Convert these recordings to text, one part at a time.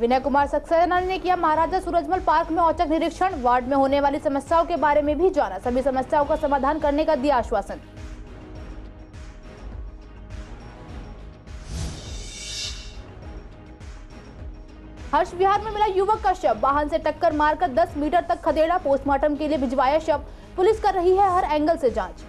विनय कुमार सक्सेना ने किया महाराजा सूरजमल पार्क में औचक निरीक्षण, वार्ड में होने वाली समस्याओं के बारे में भी जाना, सभी समस्याओं का समाधान करने का दिया आश्वासन। हर्ष विहार में मिला युवक का शव, वाहन से टक्कर मारकर 10 मीटर तक खदेड़ा, पोस्टमार्टम के लिए भिजवाया शव, पुलिस कर रही है हर एंगल से जांच।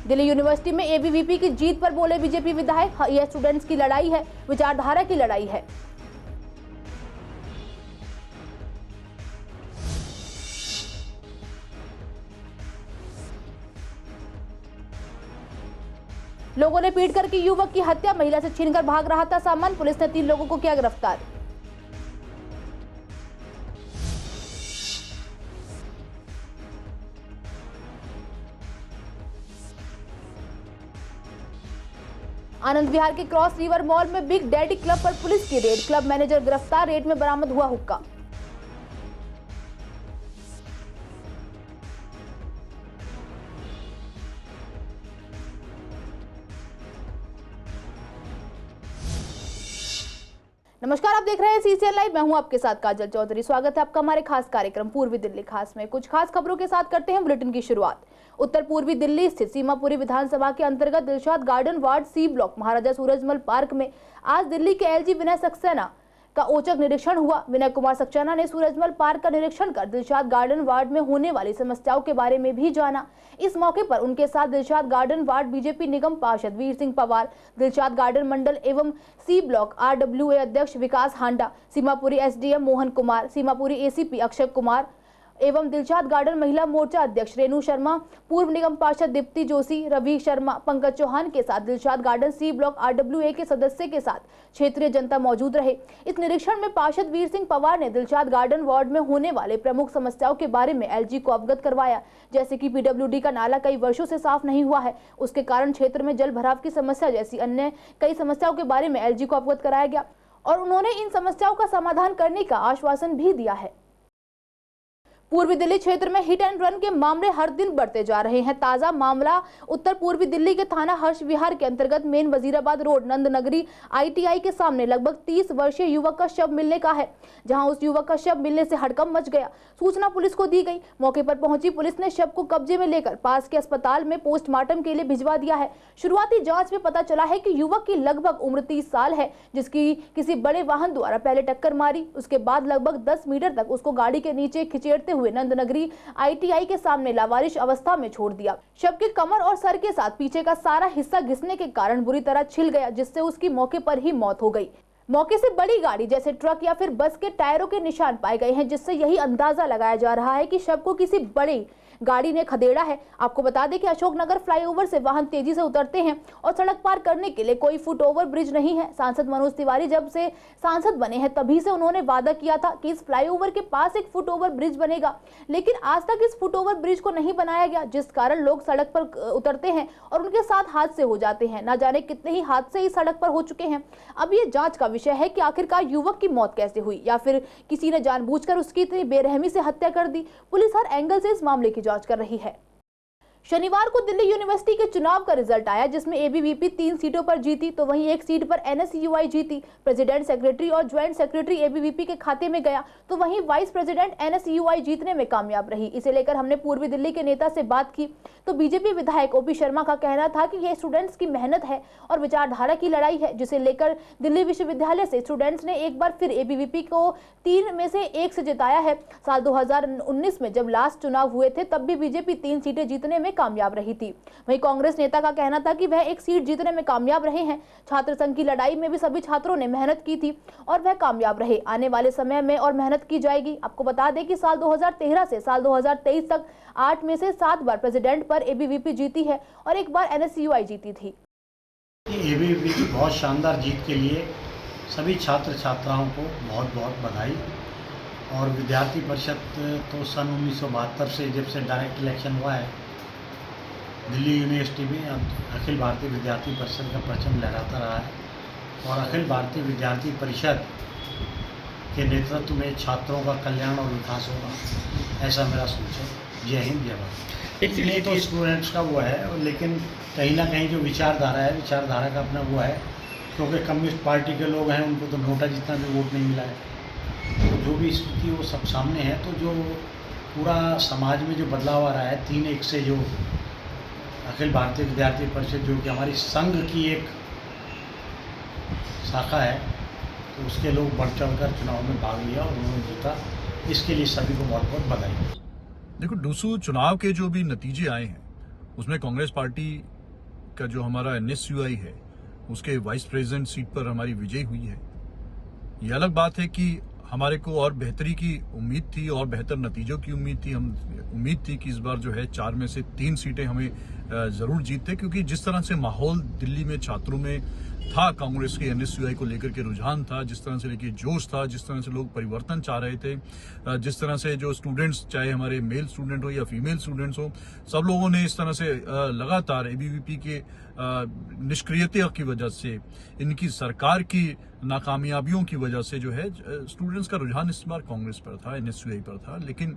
दिल्ली यूनिवर्सिटी में एबीवीपी की जीत पर बोले बीजेपी विधायक, यह स्टूडेंट्स की लड़ाई है, विचारधारा की लड़ाई है। लोगों ने पीट कर की युवक की हत्या, महिला से छीनकर भाग रहा था सामान, पुलिस ने 3 लोगों को किया गिरफ्तार। आनंद विहार के क्रॉस रिवर मॉल में बिग डैडी क्लब पर पुलिस की रेड, क्लब मैनेजर गिरफ्तार, रेड में बरामद हुआ हुक्का। नमस्कार, आप देख रहे हैं सीसीएन लाइव, मैं हूं आपके साथ काजल चौधरी। स्वागत है आपका हमारे खास कार्यक्रम पूर्वी दिल्ली खास में। कुछ खास खबरों के साथ करते हैं बुलेटिन की शुरुआत। उत्तर पूर्वी दिल्ली स्थित सीमापुरी विधानसभा के अंतर्गत Dilshad garden ward C block Maharaja Surajmal park में आज दिल्ली के एलजी विनय सक्सेना का औचक निरीक्षण हुआ। विनय कुमार सक्सेना ने सूरजमल पार्क का निरीक्षण कर दिलशाद गार्डन वार्ड में होने वाली समस्याओं के बारे में भी जाना। इस मौके पर उनके साथ दिलशाद गार्डन वार्ड बीजेपी निगम पार्षद वीर सिंह पवार, दिलशाद गार्डन मंडल एवं सी ब्लॉक आरडब्ल्यूए अध्यक्ष विकास हांडा, सीमापुरी एसडीएम मोहन कुमार, सीमापुरी एसीपी अक्षय कुमार एवं दिलशाद गार्डन महिला मोर्चा अध्यक्ष रेणु शर्मा, पूर्व निगम पार्षद दीप्ति जोशी, रवि शर्मा, पंकज चौहान के साथ Dilshad garden C block RWA के सदस्य के साथ क्षेत्रीय जनता मौजूद रहे। इस निरीक्षण में पार्षद वीर सिंह पवार ने दिलशाद गार्डन वार्ड में होने वाले प्रमुख समस्याओं के बारे में एलजी को अवगत करवाया, जैसे कि पीडब्ल्यूडी का नाला कई वर्षों से साफ नहीं हुआ है, उसके कारण क्षेत्र में जल भराव की समस्या जैसी अन्य कई समस्याओं के बारे में एलजी को अवगत कराया गया और उन्होंने इन समस्याओं का समाधान करने का आश्वासन भी दिया है। पूर्वी दिल्ली क्षेत्र में हिट एंड रन के मामले हर दिन बढ़ते जा रहे हैं। ताजा मामला उत्तर पूर्वी दिल्ली के थाना हर्ष विहार के अंतर्गत main Wazirabad road Nand Nagri ITI के सामने लगभग 30 वर्षीय युवक का शव मिलने का है, जहां उस युवक का शव मिलने से हड़कंप मच गया। सूचना पुलिस को दी गई। मौके पर पहुंची पुलिस ने शव को कब्जे में लेकर पास के अस्पताल में पोस्टमार्टम के लिए भिजवा दिया है। शुरुआती जांच में पता चला है कि युवक की लगभग उम्र 30 साल है, जिसकी किसी बड़े वाहन द्वारा पहले टक्कर मारी, उसके बाद लगभग 10 मीटर तक उसको गाड़ी के नीचे खिचेड़ते हुए नंदनगरी आईटीआई के सामने लावारिश अवस्था में छोड़ दिया। शव के कमर और सर के साथ पीछे का सारा हिस्सा घिसने के कारण बुरी तरह छिल गया, जिससे उसकी मौके पर ही मौत हो गई। मौके से बड़ी गाड़ी जैसे ट्रक या फिर बस के टायरों के निशान पाए गए हैं, जिससे यही अंदाजा लगाया जा रहा है कि शव को किसी बड़ी गाड़ी ने खदेड़ा है। आपको बता दें कि अशोकनगर फ्लाईओवर से वाहन तेजी से उतरते हैं और सड़क पार करने के लिए कोई फुट ओवर ब्रिज नहीं है। सांसद मनोज तिवारी जब से सांसद बने हैं तभी से उन्होंने वादा किया था कि इस फ्लाईओवर के पास एक फुट ओवर ब्रिज बनेगा, लेकिन आज तक इस फुट ओवर ब्रिज को नहीं बनाया गया, जिस कारण लोग सड़क पर उतरते हैं और उनके साथ हादसे हो जाते हैं। न जाने कितने ही हादसे इस सड़क पर हो चुके हैं। अब ये जांच का विषय है कि आखिरकार युवक की मौत कैसे हुई या फिर किसी ने जानबूझकर उसकी इतनी बेरहमी से हत्या कर दी। पुलिस हर एंगल से इस मामले की जांच कर रही है। शनिवार को दिल्ली यूनिवर्सिटी के चुनाव का रिजल्ट आया, जिसमें एबीवीपी 3 सीटों पर जीती तो वहीं एक सीट पर एनएसयूआई जीती। प्रेसिडेंट सेक्रेटरी और ज्वाइंट सेक्रेटरी एबीवीपी के खाते में गया तो वहीं वाइस प्रेसिडेंट एनएसयूआई जीतने में कामयाब रही। इसे लेकर हमने पूर्वी दिल्ली के नेता से बात की तो बीजेपी विधायक ओपी शर्मा का कहना था कि यह स्टूडेंट्स की मेहनत है और विचारधारा की लड़ाई है, जिसे लेकर दिल्ली विश्वविद्यालय से स्टूडेंट्स ने एक बार फिर एबीवीपी को 3 में से 1 से जिताया है। साल 2019 में जब लास्ट चुनाव हुए थे तब भी बीजेपी 3 सीटें जीतने में कामयाब रही थी। वहीं कांग्रेस नेता का कहना था कि वह 1 सीट जीतने में कामयाब रहे हैं। छात्र संघ की लड़ाई में भी सभी छात्रों ने मेहनत की थी और वह कामयाब रहे। आने वाले समय में और मेहनत की जाएगी। आपको बता दें कि साल 2013 से साल 2023 तक 8 में से 7 बार प्रेसिडेंट पर एबीवीपी जीती है और 1 बार एनएसयूआई जीती थी। एबीवीपी की बहुत शानदार जीत के लिए सभी छात्र छात्राओं को बहुत बहुत बधाई। और विद्यार्थी परिषद तो सन 1972 से जब से डायरेक्ट इलेक्शन हुआ है दिल्ली यूनिवर्सिटी में अखिल भारतीय विद्यार्थी परिषद का परचम लहराता रहा है और अखिल भारतीय विद्यार्थी परिषद के नेतृत्व में छात्रों का कल्याण और विकास होगा, ऐसा मेरा सोच है। जय हिंद, जय भारत। इसलिए तो स्टूडेंट्स का वो है, लेकिन कहीं ना कहीं जो विचारधारा है, विचारधारा का अपना वो है, क्योंकि कम्युनिस्ट पार्टी के लोग हैं, उनको तो नोटा जितना भी वोट नहीं मिला है। तो जो भी स्थिति वो सब सामने है, तो जो पूरा समाज में जो बदलाव आ रहा है 3-1 से, जो अखिल भारतीय विद्यार्थी परिषद जो कि हमारी संघ की एक शाखा है, तो उसके लोग बढ़ चढ़ कर चुनाव में भाग लिया और उन्होंने जीता। इसके लिए सभी को बहुत बहुत बधाई। देखो, डूसू चुनाव के जो भी नतीजे आए हैं उसमें कांग्रेस पार्टी का जो हमारा NSUI है उसके वाइस प्रेसिडेंट सीट पर हमारी विजय हुई है। ये अलग बात है कि हमारे को और बेहतरी की उम्मीद थी और बेहतर नतीजों की उम्मीद थी। हम उम्मीद थी कि इस बार जो है 4 में से 3 सीटें हमें जरूर जीतते, क्योंकि जिस तरह से माहौल दिल्ली में छात्रों में था, कांग्रेस के NSUI को लेकर के रुझान था, जिस तरह से लेके जोश था, जिस तरह से लोग परिवर्तन चाह रहे थे, जिस तरह से जो स्टूडेंट्स, चाहे हमारे मेल स्टूडेंट हो या फीमेल स्टूडेंट्स हो, सब लोगों ने इस तरह से लगातार ABVP के निष्क्रियता की वजह से, इनकी सरकार की नाकामयाबियों की वजह से जो है स्टूडेंट्स का रुझान इस बार कांग्रेस पर था, NSUI पर था। लेकिन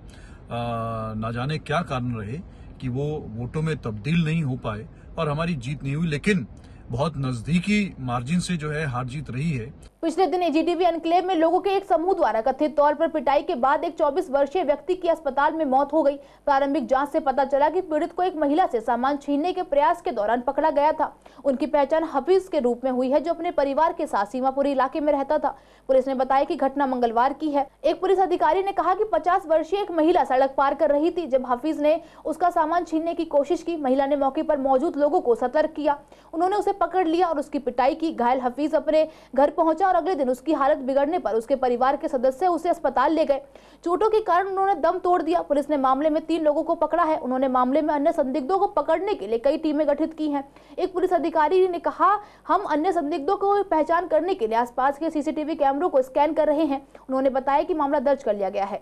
ना जाने क्या कारण रहे कि वो वोटों में तब्दील नहीं हो पाए और हमारी जीत नहीं हुई, लेकिन बहुत नजदीकी मार्जिन से जो है हार जीत रही है। पिछले दिन AGTV एनक्लेव में लोगों के एक समूह द्वारा कथित तौर पर पिटाई के बाद एक 24 वर्षीय व्यक्ति की अस्पताल में मौत हो गई। प्रारंभिक जांच से पता चला कि पीड़ित को एक महिला से सामान छीनने के प्रयास के दौरान पकड़ा गया था। उनकी पहचान हफीज के रूप में हुई है, जो अपने परिवार के साथ सीमापुरी इलाके में रहता था। पुलिस ने बताया कि घटना मंगलवार की है। एक पुलिस अधिकारी ने कहा कि 50 वर्षीय एक महिला सड़क पार कर रही थी जब हफीज ने उसका सामान छीनने की कोशिश की। महिला ने मौके पर मौजूद लोगों को सतर्क किया, उन्होंने उसे पकड़ लिया और उसकी पिटाई की। घायल हफीज अपने घर पहुंचा और अगले दिन उसकी हालत बिगड़ने पर उसके परिवार के सदस्य उसे अस्पताल ले गए। चोटों के कारण उन्होंने दम तोड़ दिया। पुलिस ने मामले में 3 लोगों को पकड़ा है। उन्होंने मामले में अन्य संदिग्धों को पकड़ने के लिए कई टीमें गठित की हैं। एक पुलिस अधिकारी ने कहा, हम अन्य संदिग्धों को पहचान करने के लिए आसपास के CCTV कैमरों को स्कैन कर रहे हैं। उन्होंने बताया कि मामला दर्ज कर लिया गया है।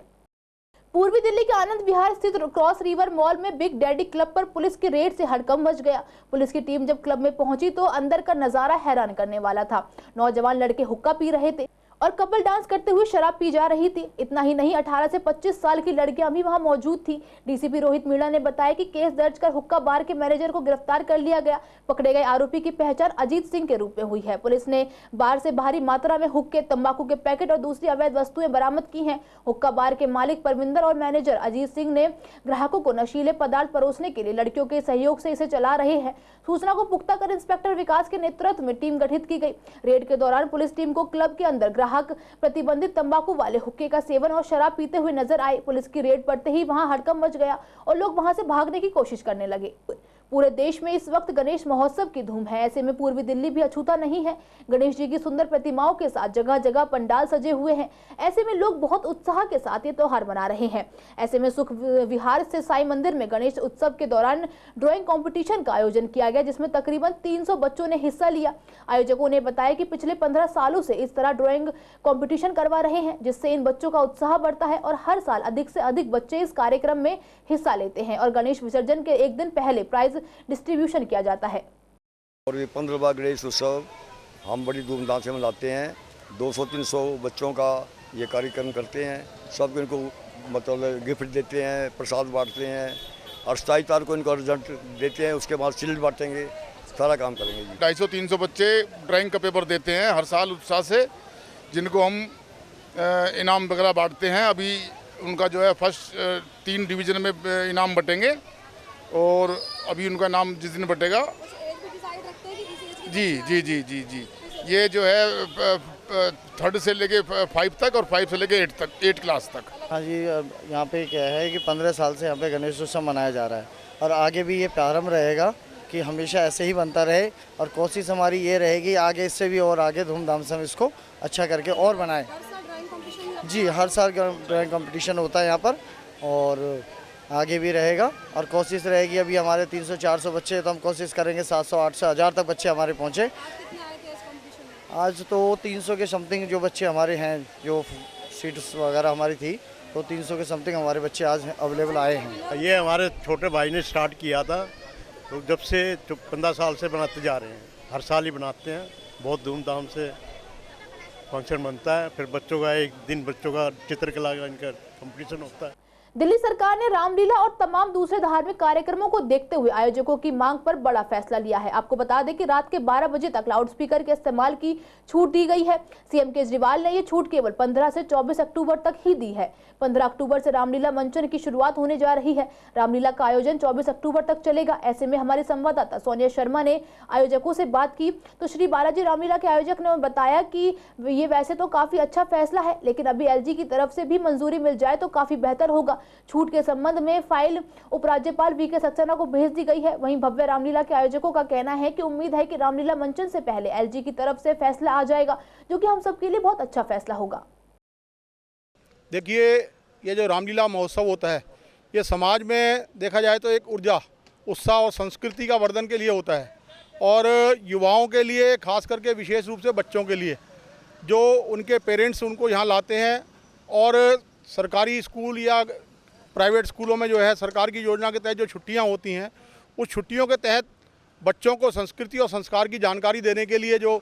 पूर्वी दिल्ली के आनंद विहार स्थित क्रॉस रिवर मॉल में बिग डैडी क्लब पर पुलिस की रेड से हड़कंप मच गया। पुलिस की टीम जब क्लब में पहुंची तो अंदर का नजारा हैरान करने वाला था। नौजवान लड़के हुक्का पी रहे थे और कपल डांस करते हुए शराब पी जा रही थी। इतना ही नहीं, 18 से 25 साल की लड़कियां भी वहां मौजूद थी। DCP रोहित मीणा ने बताया कि केस दर्ज कर हुक्का बार के मैनेजर को गिरफ्तार कर लिया गया। पकड़े गए आरोपी की पहचान अजीत सिंह के रूप में हुई है। पुलिस ने बार से भारी मात्रा में हुक्के, तंबाकू के पैकेट और दूसरी अवैध वस्तुएं बरामद की हैं। हुक्का बार के मालिक परमिंदर और मैनेजर अजीत सिंह ने ग्राहकों को नशीले पदार्थ परोसने के लिए लड़कियों के सहयोग से इसे चला रहे हैं। सूचना को पुख्ता कर इंस्पेक्टर विकास के नेतृत्व में टीम गठित की गई। रेड के दौरान पुलिस टीम को क्लब के अंदर ग्राहक प्रतिबंधित तंबाकू वाले हुक्के का सेवन और शराब पीते हुए नजर आए। पुलिस की रेड पड़ते ही वहां हड़कंप मच गया और लोग वहां से भागने की कोशिश करने लगे। पूरे देश में इस वक्त गणेश महोत्सव की धूम है। ऐसे में पूर्वी दिल्ली भी अछूता नहीं है। गणेश जी की सुंदर प्रतिमाओं के साथ जगह जगह पंडाल सजे हुए हैं। ऐसे में लोग बहुत उत्साह के साथ ये त्योहार मना रहे हैं। ऐसे में सुख विहार से साई मंदिर में गणेश उत्सव के दौरान ड्राइंग कंपटीशन का आयोजन किया गया, जिसमें तकरीबन 300 बच्चों ने हिस्सा लिया। आयोजकों ने बताया कि पिछले 15 सालों से इस तरह ड्राइंग कंपटीशन करवा रहे हैं, जिससे इन बच्चों का उत्साह बढ़ता है और हर साल अधिक से अधिक बच्चे इस कार्यक्रम में हिस्सा लेते हैं और गणेश विसर्जन के एक दिन पहले प्राइज डिस्ट्रीब्यूशन किया जाता है। और ये 15वां गणेश उत्सव हम बड़ी धूमधाम से मनाते हैं। 200-300 बच्चों का ये कार्यक्रम करते हैं। सब इनको मतलब गिफ्ट देते हैं, प्रसाद बांटते हैं और 27 तारीख को इनको रिजल्ट देते हैं। उसके बाद शील्ड बांटेंगे, सारा काम करेंगे जी। 250-300 बच्चे ड्राइंग का पेपर देते हैं हर साल उत्साह से, जिनको हम इनाम वगैरह बांटते हैं। अभी उनका जो है फर्स्ट 3 डिवीज़न में इनाम बटेंगे और अभी उनका नाम जिस दिन बटेगा जी ये जो है 3rd से लेके 5 तक और 5 से लेके 8 क्लास तक। हाँ जी, यहाँ पे क्या है कि 15 साल से यहाँ पे गणेश उत्सव मनाया जा रहा है और आगे भी ये प्रारंभ रहेगा कि हमेशा ऐसे ही बनता रहे और कोशिश हमारी ये रहेगी आगे इससे भी और आगे धूमधाम से हम इसको अच्छा करके और बनाएं। जी, हर साल ड्राइंग कंपटीशन होता है यहाँ पर और आगे भी रहेगा और कोशिश रहेगी। अभी हमारे 300-400 बच्चे, तो हम कोशिश करेंगे 700-800 1000 तक बच्चे हमारे पहुँचे। आज तो 300 के समथिंग जो बच्चे हमारे हैं, जो सीट्स वगैरह हमारी थी, तो 300 के समथिंग हमारे बच्चे आज अवेलेबल आए हैं। ये हमारे छोटे भाई ने स्टार्ट किया था, तो जब से 15 साल से बनाते जा रहे हैं। हर साल ही बनाते हैं, बहुत धूमधाम से फंक्शन बनता है। फिर बच्चों का एक दिन बच्चों का चित्रकला का इनका कंपटीशन होता है। दिल्ली सरकार ने रामलीला और तमाम दूसरे धार्मिक कार्यक्रमों को देखते हुए आयोजकों की मांग पर बड़ा फैसला लिया है। आपको बता दें कि रात के 12 बजे तक लाउडस्पीकर के इस्तेमाल की छूट दी गई है। सीएम केजरीवाल ने ये छूट केवल 15 से 24 अक्टूबर तक ही दी है। 15 अक्टूबर से रामलीला मंचन की शुरुआत होने जा रही है। रामलीला का आयोजन 24 अक्टूबर तक चलेगा। ऐसे में हमारे संवाददाता सोनिया शर्मा ने आयोजकों से बात की तो श्री बालाजी रामलीला के आयोजक ने बताया कि ये वैसे तो काफी अच्छा फैसला है, लेकिन अभी एलजी की तरफ से भी मंजूरी मिल जाए तो काफी बेहतर होगा। छूट के संबंध में फाइल उपराज्यपाल वीके सक्सेना को भेज दी गई है। वहीं भव्य रामलीला के आयोजकों का कहना है कि उम्मीद है कि रामलीला मंचन से पहले एलजी की तरफ से फैसला आ जाएगा, जो कि हम सबके लिए बहुत अच्छा फैसला होगा। देखिए, ये जो रामलीला महोत्सव होता है, ये समाज में देखा जाए तो एक ऊर्जा, उत्साह और संस्कृति का वर्धन के लिए होता है, और युवाओं के लिए, खास करके विशेष रूप से बच्चों के लिए, जो उनके पेरेंट्स उनको यहाँ लाते हैं, और सरकारी स्कूल या प्राइवेट स्कूलों में जो है सरकार की योजना के तहत जो छुट्टियाँ होती हैं, उस छुट्टियों के तहत बच्चों को संस्कृति और संस्कार की जानकारी देने के लिए जो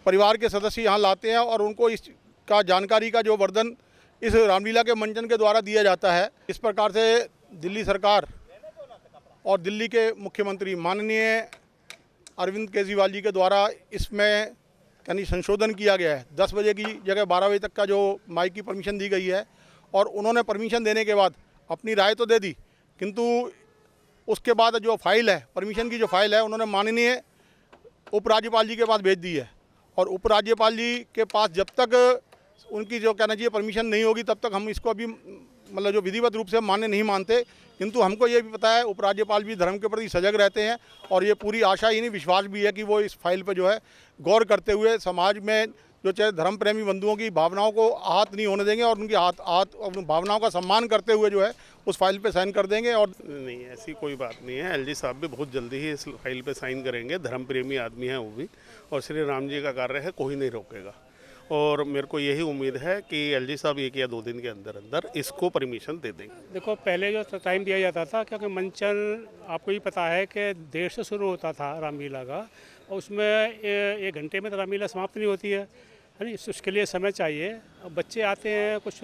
परिवार के सदस्य यहाँ लाते हैं, और उनको इसका जानकारी का जो वर्धन इस रामलीला के मंचन के द्वारा दिया जाता है। इस प्रकार से दिल्ली सरकार और दिल्ली के मुख्यमंत्री माननीय अरविंद केजरीवाल जी के द्वारा इसमें यानी संशोधन किया गया है। 10 बजे की जगह 12 बजे तक का जो माइक की परमिशन दी गई है, और उन्होंने परमिशन देने के बाद अपनी राय तो दे दी, किंतु उसके बाद जो फाइल है, परमिशन की जो फाइल है, उन्होंने माननीय उपराज्यपाल जी के पास भेज दी है। और उपराज्यपाल जी के पास जब तक उनकी जो कहना चाहिए परमिशन नहीं होगी, तब तक हम इसको अभी मतलब जो विधिवत रूप से मान्य नहीं मानते। किंतु हमको ये भी पता है उपराज्यपाल भी धर्म के प्रति सजग रहते हैं, और ये पूरी आशा ही नहीं विश्वास भी है कि वो इस फाइल पर जो है गौर करते हुए समाज में जो चाहे धर्म प्रेमी बंधुओं की भावनाओं को आहत नहीं होने देंगे, और उनकी भावनाओं का सम्मान करते हुए जो है उस फाइल पे साइन कर देंगे। और नहीं, ऐसी कोई बात नहीं है। एलजी साहब भी बहुत जल्दी ही इस फाइल पे साइन करेंगे। धर्म प्रेमी आदमी हैं वो भी, और श्री राम जी का कार्य है, कोई नहीं रोकेगा। और मेरे को यही उम्मीद है कि एलजी साहब 1 या 2 दिन के अंदर अंदर इसको परमिशन दे देंगे। देखो, पहले जो टाइम दिया जाता था, क्योंकि मंचन आपको ही पता है कि देर से शुरू होता था रामलीला का, और उसमें 1 घंटे में तो रामलीला समाप्त नहीं होती है नहीं, उसके लिए समय चाहिए। अब बच्चे आते हैं, कुछ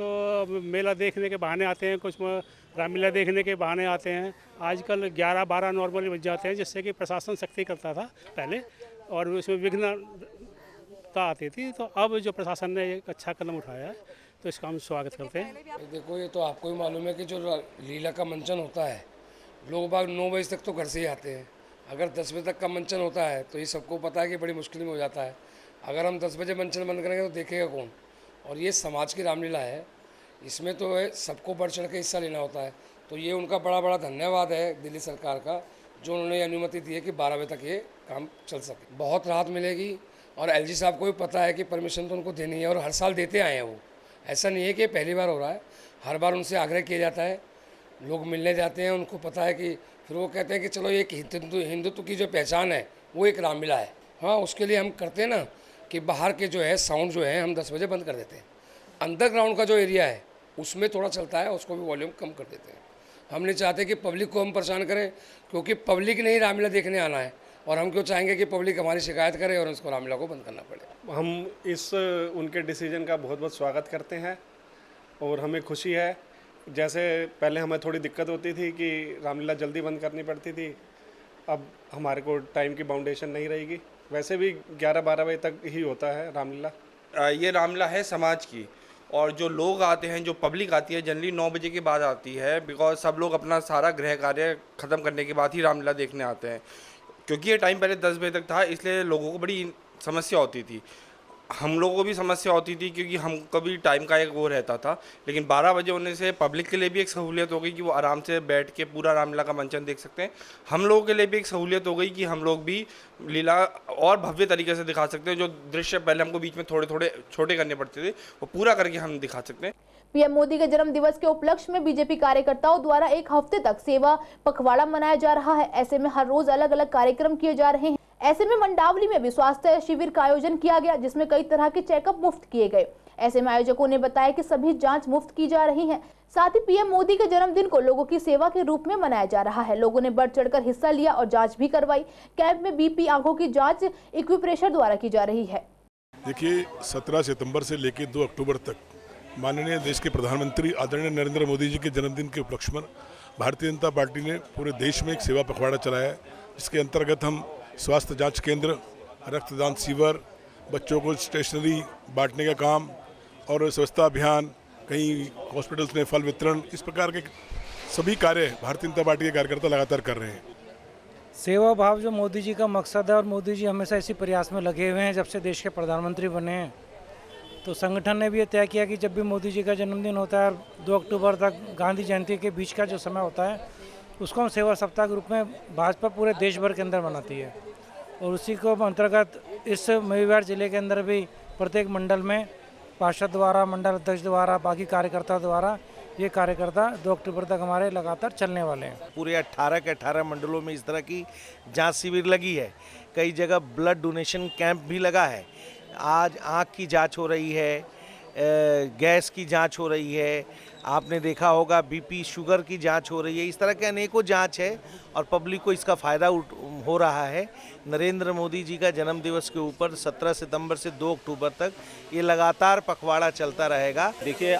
मेला देखने के बहाने आते हैं, कुछ रामलीला देखने के बहाने आते हैं। आजकल 11-12 नॉर्मली बज जाते हैं, जिससे कि प्रशासन सख्ती करता था पहले, और उसमें विघ्नता आती थी। तो अब जो प्रशासन ने एक अच्छा कदम उठाया है, तो इसका हम स्वागत करते हैं। देखो, ये तो आपको भी मालूम है कि जो लीला का मंचन होता है, लोग बाग 9 बजे तक तो घर से ही आते हैं। अगर 10 बजे तक का मंचन होता है तो ये सबको पता है कि बड़ी मुश्किल में हो जाता है। अगर हम 10 बजे मंचन बंद करेंगे तो देखेगा कौन। और ये समाज की रामलीला है, इसमें तो है सबको बढ़ चढ़ के हिस्सा लेना होता है। तो ये उनका बड़ा धन्यवाद है दिल्ली सरकार का, जो उन्होंने अनुमति दी है कि 12 बजे तक ये काम चल सके। बहुत राहत मिलेगी, और एलजी साहब को भी पता है कि परमिशन तो उनको देनी है, और हर साल देते आए हैं वो। ऐसा नहीं है कि पहली बार हो रहा है, हर बार उनसे आग्रह किया जाता है। लोग मिलने जाते हैं, उनको पता है कि फिर वो कहते हैं कि चलो एक हिंदुत्व की जो पहचान है वो एक रामलीला है। हाँ, उसके लिए हम करते हैं ना कि बाहर के जो है साउंड जो है हम 10 बजे बंद कर देते हैं। अंडरग्राउंड का जो एरिया है उसमें थोड़ा चलता है, उसको भी वॉल्यूम कम कर देते हैं। हम नहीं चाहते कि पब्लिक को हम परेशान करें, क्योंकि पब्लिक ने ही रामलीला देखने आना है, और हम क्यों चाहेंगे कि पब्लिक हमारी शिकायत करे और उसको रामलीला को बंद करना पड़े। हम इस उनके डिसीजन का बहुत बहुत स्वागत करते हैं, और हमें खुशी है। जैसे पहले हमें थोड़ी दिक्कत होती थी कि रामलीला जल्दी बंद करनी पड़ती थी, अब हमारे को टाइम की बाउंडेशन नहीं रहेगी। वैसे भी 11-12 बजे तक ही होता है रामलीला। ये रामलीला है समाज की, और जो लोग आते हैं, जो पब्लिक आती है, जनरली 9 बजे के बाद आती है, बिकॉज सब लोग अपना सारा गृह कार्य ख़त्म करने के बाद ही रामलीला देखने आते हैं। क्योंकि ये टाइम पहले 10 बजे तक था, इसलिए लोगों को बड़ी समस्या होती थी। हम लोगों को भी समस्या होती थी, क्योंकि हमको भी टाइम का एक वो रहता था। लेकिन 12 बजे होने से पब्लिक के लिए भी एक सहूलियत हो गई कि वो आराम से बैठ के पूरा रामलीला का मंचन देख सकते हैं। हम लोगों के लिए भी एक सहूलियत हो गई कि हम लोग भी लीला और भव्य तरीके से दिखा सकते हैं। जो दृश्य पहले हमको बीच में थोड़े छोटे करने पड़ते थे, वो पूरा करके हम दिखा सकते हैं। पीएम मोदी के जन्म दिवस के उपलक्ष्य में बीजेपी कार्यकर्ताओं द्वारा 1 हफ्ते तक सेवा पखवाड़ा मनाया जा रहा है। ऐसे में हर रोज अलग अलग कार्यक्रम किए जा रहे हैं। ऐसे में मंडावली में भी स्वास्थ्य शिविर का आयोजन किया गया, जिसमें कई तरह के चेकअप मुफ्त किए गए। ऐसे में आयोजकों ने बताया कि सभी जांच मुफ्त की जा रही है। साथ ही पीएम मोदी के जन्मदिन को लोगों की सेवा के रूप में मनाया जा रहा है। लोगों ने बढ़ चढ़कर हिस्सा लिया और जांच भी करवाई। कैंप में बीपी, आंखों की जांच एक्यूप्रेशर द्वारा की जा रही है। देखिए, 17 सितंबर से लेकर 2 अक्टूबर तक माननीय देश के प्रधानमंत्री आदरणीय नरेंद्र मोदी जी के जन्मदिन के उपलक्ष्य में भारतीय जनता पार्टी ने पूरे देश में एक सेवा पखवाड़ा चलाया है, जिसके अंतर्गत हम स्वास्थ्य जांच केंद्र, रक्तदान शिविर, बच्चों को स्टेशनरी बांटने का काम और स्वच्छता अभियान, कहीं हॉस्पिटल्स में फल वितरण, इस प्रकार के सभी कार्य भारतीय जनता पार्टी के कार्यकर्ता लगातार कर रहे हैं। सेवा भाव जो मोदी जी का मकसद है, और मोदी जी हमेशा इसी प्रयास में लगे हुए हैं जब से देश के प्रधानमंत्री बने हैं। तो संगठन ने भी ये तय किया कि जब भी मोदी जी का जन्मदिन होता है, 2 अक्टूबर तक गांधी जयंती के बीच का जो समय होता है, उसको हम सेवा सप्ताह के रूप में भाजपा पूरे देश भर के अंदर मनाती है। और उसी को अंतर्गत इस मेवाड़ जिले के अंदर भी प्रत्येक मंडल में पार्षद द्वारा, मंडल अध्यक्ष द्वारा, बाकी कार्यकर्ता द्वारा ये कार्यकर्ता 2 अक्टूबर तक हमारे लगातार चलने वाले हैं। पूरे 18 के 18 मंडलों में इस तरह की जांच शिविर लगी है। कई जगह ब्लड डोनेशन कैंप भी लगा है। आज आँख की जांच हो रही है, गैस की जांच हो रही है, आपने देखा होगा बीपी शुगर की जांच हो रही है। इस तरह के अनेकों जांच है और पब्लिक को इसका फ़ायदा हो रहा है। नरेंद्र मोदी जी का जन्म दिवस के ऊपर 17 सितंबर से 2 अक्टूबर तक ये लगातार पखवाड़ा चलता रहेगा। देखिए,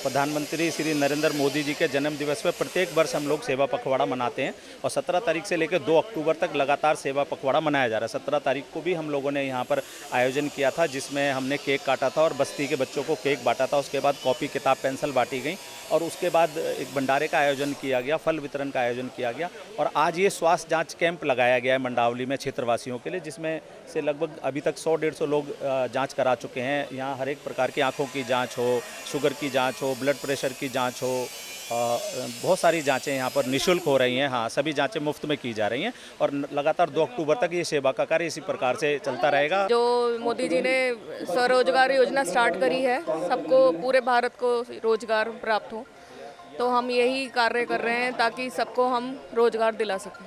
प्रधानमंत्री श्री नरेंद्र मोदी जी के जन्म दिवस पर प्रत्येक वर्ष हम लोग सेवा पखवाड़ा मनाते हैं और 17 तारीख से लेकर 2 अक्टूबर तक लगातार सेवा पखवाड़ा मनाया जा रहा है। 17 तारीख को भी हम लोगों ने यहाँ पर आयोजन किया था, जिसमें हमने केक काटा था और बस्ती के बच्चों को केक बांटा था। उसके बाद कॉपी, किताब, पेंसिल बांटी गई और उसके बाद एक भंडारे का आयोजन किया गया, फल वितरण का आयोजन किया गया। और आज ये स्वास्थ्य जांच कैंप लगाया गया है मंडावली में क्षेत्रवासियों के लिए, जिसमें से लगभग अभी तक 100-150 लोग जांच करा चुके हैं। यहाँ हर एक प्रकार की आंखों की जांच हो, शुगर की जांच हो, ब्लड प्रेशर की जांच हो, बहुत सारी जांचें यहाँ पर निःशुल्क हो रही हैं। हाँ, सभी जांचें मुफ्त में की जा रही हैं और लगातार 2 अक्टूबर तक ये सेवा का कार्य इसी प्रकार से चलता रहेगा। जो मोदी जी ने स्वरोजगार योजना स्टार्ट करी है, सबको, पूरे भारत को रोजगार प्राप्त हो, तो हम यही कार्य कर रहे हैं ताकि सबको हम रोजगार दिला सकें।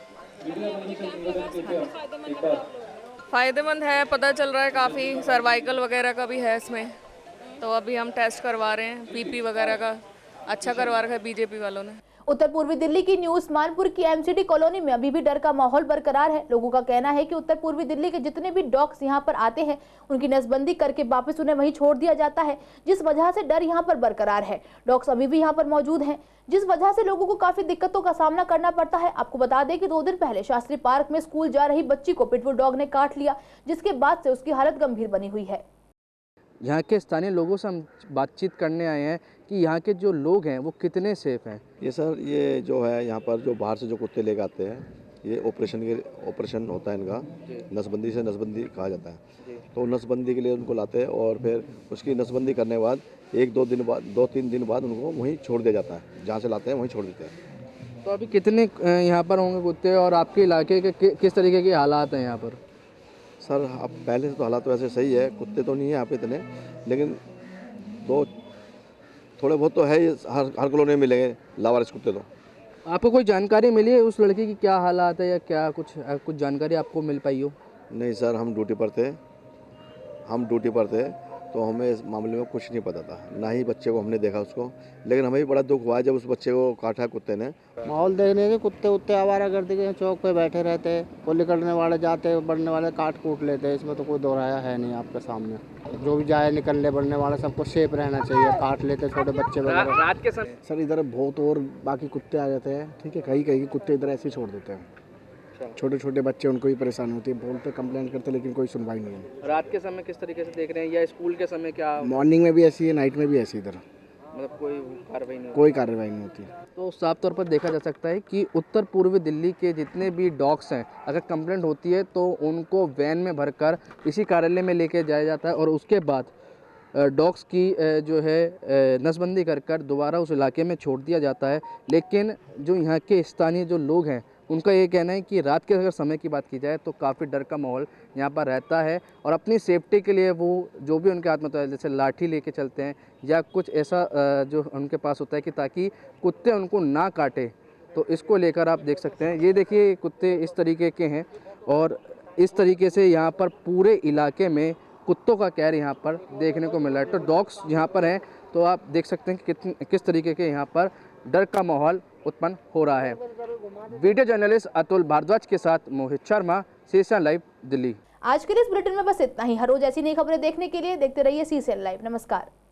फ़ायदेमंद है, पता चल रहा है काफ़ी, सर्वाइकल वगैरह का भी है इसमें, तो अभी हम टेस्ट करवा रहे हैं। पीपी वगैरह का अच्छा करवा रखा है बीजेपी वालों ने। उत्तर पूर्वी दिल्ली की न्यू उस्मानपुर की एमसीडी कॉलोनी में अभी भी डर का माहौल बरकरार है। लोगों का कहना है कि उत्तर पूर्वी दिल्ली के जितने भी डॉग्स यहां पर आते हैं, उनकी नसबंदी करके वापस उन्हें वहीं छोड़ दिया जाता है, जिस वजह से डर यहां पर बरकरार है। डॉग्स अभी भी यहां पर मौजूद हैं, जिस वजह से लोगों को काफी दिक्कतों का सामना करना पड़ता है। आपको बता दें कि 2 दिन पहले शास्त्री पार्क में स्कूल जा रही बच्ची को पिटबुल डॉग ने काट लिया, जिसके बाद से उसकी हालत गंभीर बनी हुई है। यहाँ के स्थानीय लोगों से हम बातचीत करने आए हैं कि यहाँ के जो लोग हैं वो कितने सेफ हैं। ये सर, ये जो है यहाँ पर जो बाहर से जो कुत्ते लेकर आते हैं, ये ऑपरेशन होता है इनका, नसबंदी से नसबंदी कहा जाता है। तो नसबंदी के लिए उनको लाते हैं और फिर उसकी नसबंदी करने के बाद 2-3 दिन बाद उनको वहीं छोड़ दिया जाता है। जहाँ से लाते हैं वहीं छोड़ देते हैं। तो अभी कितने यहाँ पर होंगे कुत्ते और आपके इलाके के किस तरीके के हालात हैं यहाँ पर? सर, अब पहले से तो हालात वैसे सही है, कुत्ते तो नहीं है यहाँ पे इतने, लेकिन थोड़े बहुत तो है, हर कॉलोनी में मिलेंगे लावारिस कुत्ते। तो आपको कोई जानकारी मिली है उस लड़की की क्या हालात है या क्या कुछ जानकारी आपको मिल पाई हो? नहीं सर, हम ड्यूटी पर थे तो हमें इस मामले में कुछ नहीं पता था, ना ही बच्चे को हमने देखा उसको, लेकिन हमें भी बड़ा दुख हुआ जब उस बच्चे को काटा कुत्ते ने। माहौल देखने के कुत्ते आवारागर्दी के चौक पे बैठे रहते, वो निकलने वाले जाते, बढ़ने वाले काट कूट लेते, इसमें तो कोई दोहराया है नहीं आपके सामने। जो भी जाए निकलने बढ़ने वाला सबको सेफ रहना चाहिए, काट लेते छोटे बच्चे वगैरह। रात के समय सर इधर बहुत और बाकी कुत्ते आ जाते हैं, ठीक है, कहीं कुत्ते इधर ऐसे ही छोड़ देते हैं। छोटे छोटे बच्चे, उनको भी परेशानी होती है, बोलते कंप्लेंट करते, लेकिन कोई सुनवाई नहीं है। रात के समय किस तरीके से देख रहे हैं या स्कूल के समय क्या? मॉर्निंग में भी ऐसी है, नाइट में भी ऐसी, इधर मतलब कोई कार्रवाई नहीं होती। तो साफ तौर पर देखा जा सकता है कि उत्तर पूर्वी दिल्ली के जितने भी डॉग्स हैं, अगर कंप्लेंट होती है तो उनको वैन में भरकर इसी कार्यालय में लेके जाया जाता है और उसके बाद डॉग्स की जो है नसबंदी कर दोबारा उस इलाके में छोड़ दिया जाता है। लेकिन जो यहाँ के स्थानीय जो लोग हैं, उनका ये कहना है कि रात के अगर समय की बात की जाए तो काफ़ी डर का माहौल यहाँ पर रहता है और अपनी सेफ्टी के लिए वो जो भी उनके हाथ में होता है, जैसे लाठी लेके चलते हैं या कुछ ऐसा जो उनके पास होता है कि ताकि कुत्ते उनको ना काटे। तो इसको लेकर आप देख सकते हैं, ये देखिए कुत्ते इस तरीके के हैं और इस तरीके से यहाँ पर पूरे इलाके में कुत्तों का कहर यहाँ पर देखने को मिल रहा है। तो डॉग्स यहाँ पर हैं तो आप देख सकते हैं कि किस तरीके के यहाँ पर डर का माहौल उत्पन्न हो रहा है। वीडियो जर्नलिस्ट अतुल भारद्वाज के साथ मोहित शर्मा, CCN लाइव दिल्ली। आज के इस बुलेटिन में बस इतना ही। हर रोज ऐसी नई खबरें देखने के लिए देखते रहिए CCN लाइव। नमस्कार।